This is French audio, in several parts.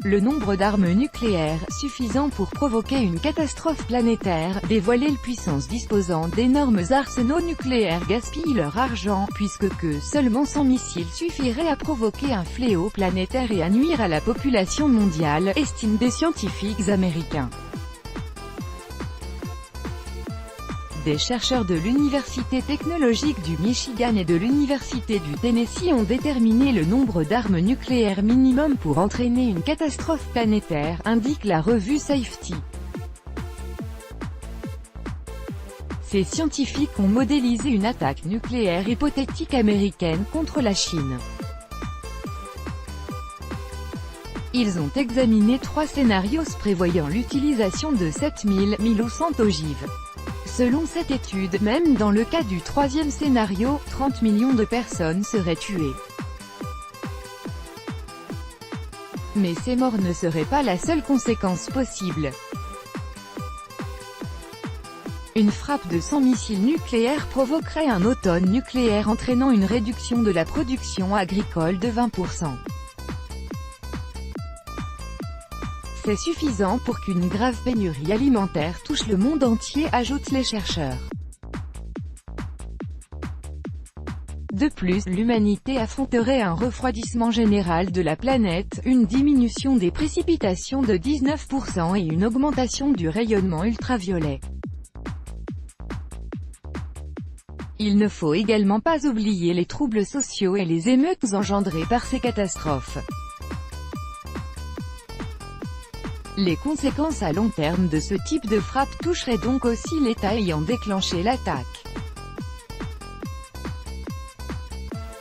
Le nombre d'armes nucléaires, suffisant pour provoquer une catastrophe planétaire, dévoiler les puissances disposant d'énormes arsenaux nucléaires gaspillent leur argent, puisque seulement 100 missiles suffiraient à provoquer un fléau planétaire et à nuire à la population mondiale, estiment des scientifiques américains. Des chercheurs de l'Université technologique du Michigan et de l'Université du Tennessee ont déterminé le nombre d'armes nucléaires minimum pour entraîner une catastrophe planétaire, indique la revue Safety. Ces scientifiques ont modélisé une attaque nucléaire hypothétique américaine contre la Chine. Ils ont examiné 3 scénarios prévoyant l'utilisation de 7100 ogives. Selon cette étude, même dans le cas du 3e scénario, 30 millions de personnes seraient tuées. Mais ces morts ne seraient pas la seule conséquence possible. Une frappe de 100 missiles nucléaires provoquerait un automne nucléaire entraînant une réduction de la production agricole de 20%. C'est suffisant pour qu'une grave pénurie alimentaire touche le monde entier, ajoutent les chercheurs. De plus, l'humanité affronterait un refroidissement général de la planète, une diminution des précipitations de 19% et une augmentation du rayonnement ultraviolet. Il ne faut également pas oublier les troubles sociaux et les émeutes engendrées par ces catastrophes. Les conséquences à long terme de ce type de frappe toucheraient donc aussi l'État ayant déclenché l'attaque.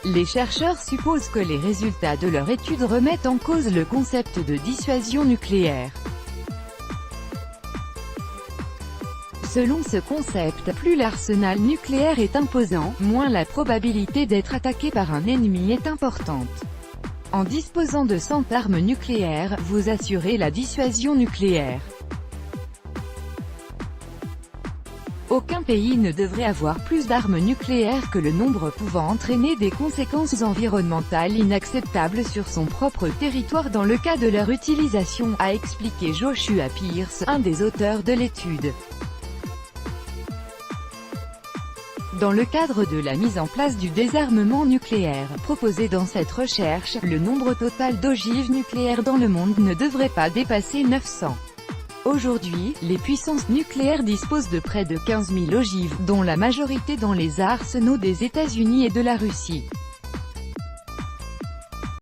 Les chercheurs supposent que les résultats de leur étude remettent en cause le concept de dissuasion nucléaire. Selon ce concept, plus l'arsenal nucléaire est imposant, moins la probabilité d'être attaqué par un ennemi est importante. En disposant de 100 armes nucléaires, vous assurez la dissuasion nucléaire. Aucun pays ne devrait avoir plus d'armes nucléaires que le nombre pouvant entraîner des conséquences environnementales inacceptables sur son propre territoire dans le cas de leur utilisation, a expliqué Joshua Pierce, un des auteurs de l'étude. Dans le cadre de la mise en place du désarmement nucléaire, proposé dans cette recherche, le nombre total d'ogives nucléaires dans le monde ne devrait pas dépasser 900. Aujourd'hui, les puissances nucléaires disposent de près de 15 000 ogives, dont la majorité dans les arsenaux des États-Unis et de la Russie.